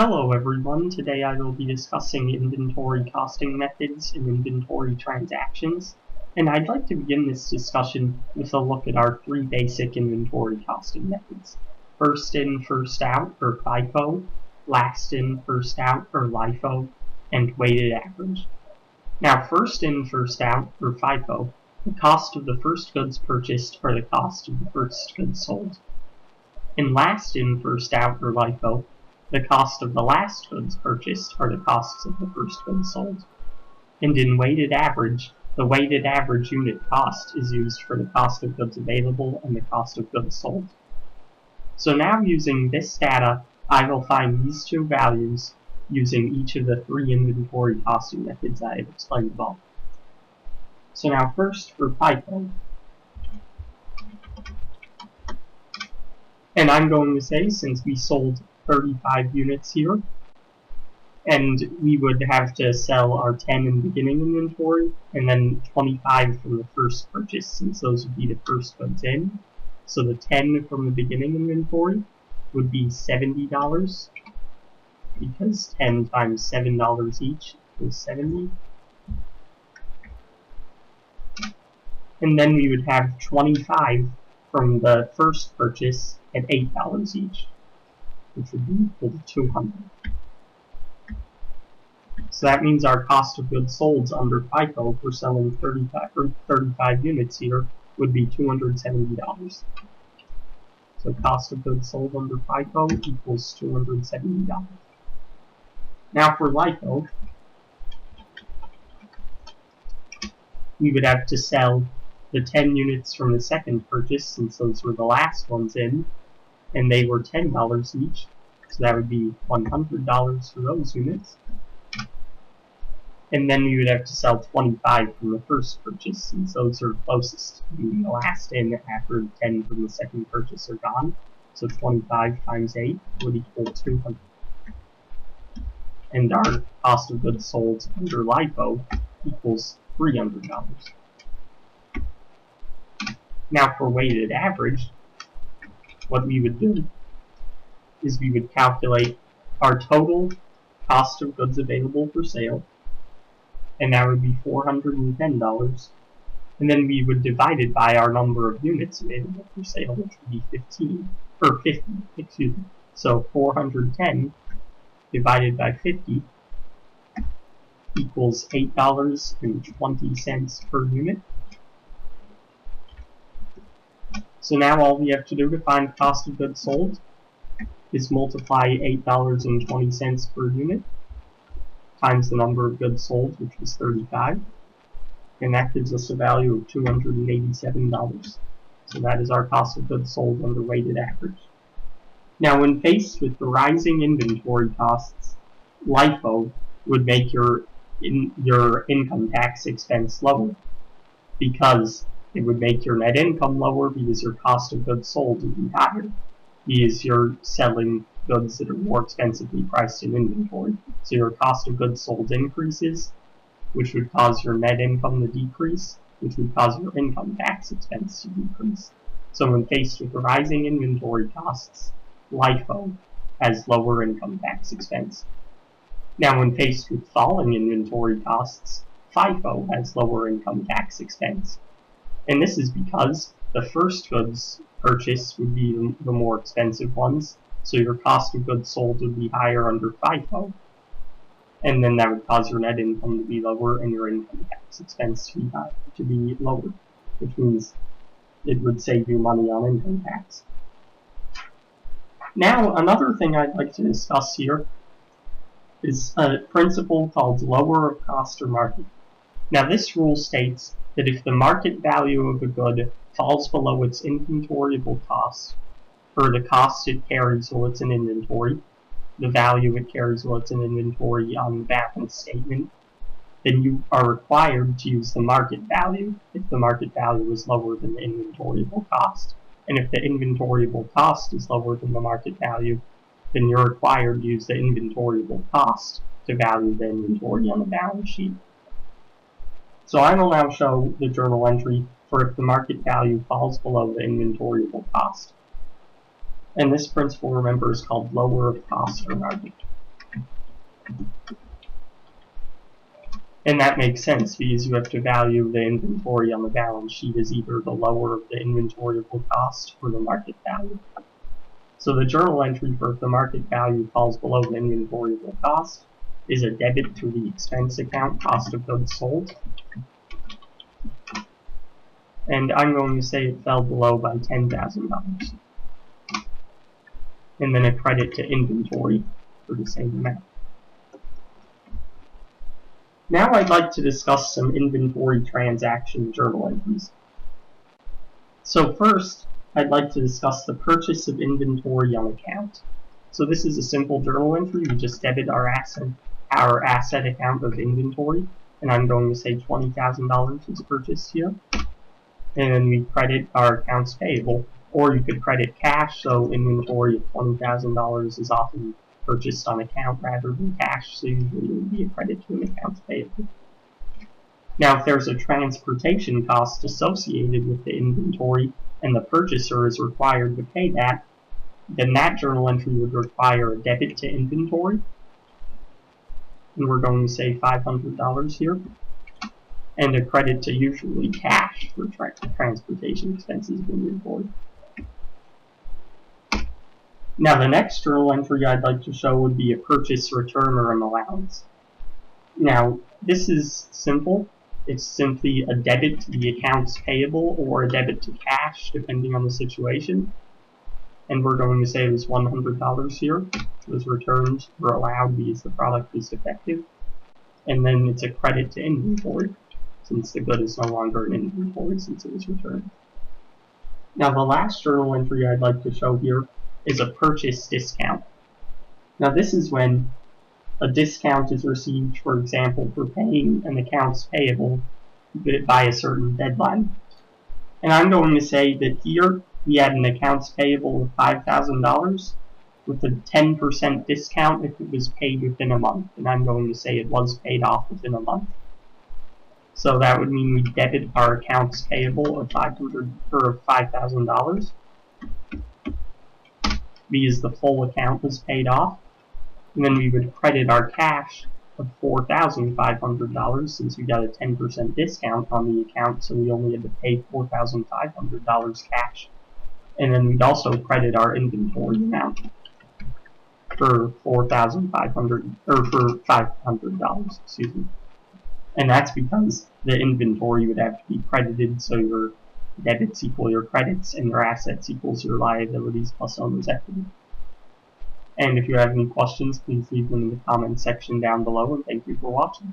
Hello everyone, today I will be discussing inventory costing methods and inventory transactions, and I'd like to begin this discussion with a look at our three basic inventory costing methods. First in, first out, or FIFO, last in, first out, or LIFO, and weighted average. Now first in, first out, or FIFO, the cost of the first goods purchased are the cost of the first goods sold. In last in, first out, or LIFO, the cost of the last goods purchased are the costs of the first goods sold. And in weighted average, the weighted average unit cost is used for the cost of goods available and the cost of goods sold. So now using this data, I will find these two values using each of the three inventory costing methods I have explained above. So now first for FIFO. And I'm going to say, since we sold 35 units here, and we would have to sell our 10 in beginning inventory, and then 25 from the first purchase, since those would be the first goods in. So the 10 from the beginning inventory would be $70, because 10 times $7 each is 70. And then we would have 25 from the first purchase at $8 each, which would be equal to 200. So that means our cost of goods sold under FIFO for selling 35 units here would be $270. So cost of goods sold under FIFO equals $270. Now for LIFO, we would have to sell the 10 units from the second purchase, since those were the last ones in, and they were $10 each, so that would be $100 for those units. And then we would have to sell 25 from the first purchase, since those are closest to being the last in after 10 from the second purchase are gone. So 25 times 8 would equal 200. And our cost of goods sold under LIFO equals $300. Now for weighted average, what we would do is we would calculate our total cost of goods available for sale, and that would be $410, and then we would divide it by our number of units available for sale, which would be 50, excuse me. So 410 divided by 50 equals $8.20 per unit. So now all we have to do to find cost of goods sold is multiply $8.20 per unit times the number of goods sold, which was 35, and that gives us a value of $287. So that is our cost of goods sold under weighted average. Now when faced with the rising inventory costs, LIFO would make your income tax expense lower, because it would make your net income lower because your cost of goods sold would be higher, because you're selling goods that are more expensively priced in inventory. So your cost of goods sold increases, which would cause your net income to decrease, which would cause your income tax expense to decrease. So when faced with rising inventory costs, LIFO has lower income tax expense. Now when faced with falling inventory costs, FIFO has lower income tax expense. And this is because the first goods purchased would be the more expensive ones, so your cost of goods sold would be higher under FIFO, and then that would cause your net income to be lower and your income tax expense to be lower, which means it would save you money on income tax. Now another thing I'd like to discuss here is a principle called lower of cost or market. Now this rule states that if the market value of a good falls below its inventoriable cost, or the cost it carries while it's in inventory, the value it carries while it's in inventory on the balance statement, then you are required to use the market value if the market value is lower than the inventoriable cost. And if the inventoriable cost is lower than the market value, then you're required to use the inventoriable cost to value the inventory on the balance sheet. So I will now show the journal entry for if the market value falls below the inventoriable cost. And this principle, remember, is called lower of cost or market. And that makes sense because you have to value the inventory on the balance sheet as either the lower of the inventoriable cost or the market value. So the journal entry for if the market value falls below the inventoriable cost is a debit to the expense account, cost of goods sold. And I'm going to say it fell below by $10,000. And then a credit to inventory for the same amount. Now I'd like to discuss some inventory transaction journal entries. So first, I'd like to discuss the purchase of inventory on account. So this is a simple journal entry. We just debit our asset account of inventory, and I'm going to say $20,000 is purchased here. And then we credit our accounts payable, or you could credit cash, so inventory of $20,000 is often purchased on account rather than cash, so usually it would be a credit to an accounts payable. Now if there's a transportation cost associated with the inventory and the purchaser is required to pay that, then that journal entry would require a debit to inventory, and we're going to say $500 here, and a credit to usually cash for transportation expenses of inventory. Now the next journal entry I'd like to show would be a purchase return or an allowance. Now this is simple. It's simply a debit to the accounts payable or a debit to cash depending on the situation. And we're going to say it was $100 here. It was returned or allowed because the product is defective. And then it's a credit to inventory since the good is no longer in inventory since it was returned. Now the last journal entry I'd like to show here is a purchase discount. Now this is when a discount is received, for example, for paying an accounts payable by a certain deadline. And I'm going to say that here we had an accounts payable of $5,000 with a 10% discount if it was paid within a month. And I'm going to say it was paid off within a month. So that would mean we debit our accounts payable of $5,000 because the full account was paid off, and then we would credit our cash of $4,500 since we got a 10% discount on the account, so we only had to pay $4,500 cash, and then we'd also credit our inventory amount for $500, excuse me. And that's because the inventory would have to be credited, so your debits equal your credits, and your assets equals your liabilities plus owner's equity. And if you have any questions, please leave them in the comments section down below, and thank you for watching.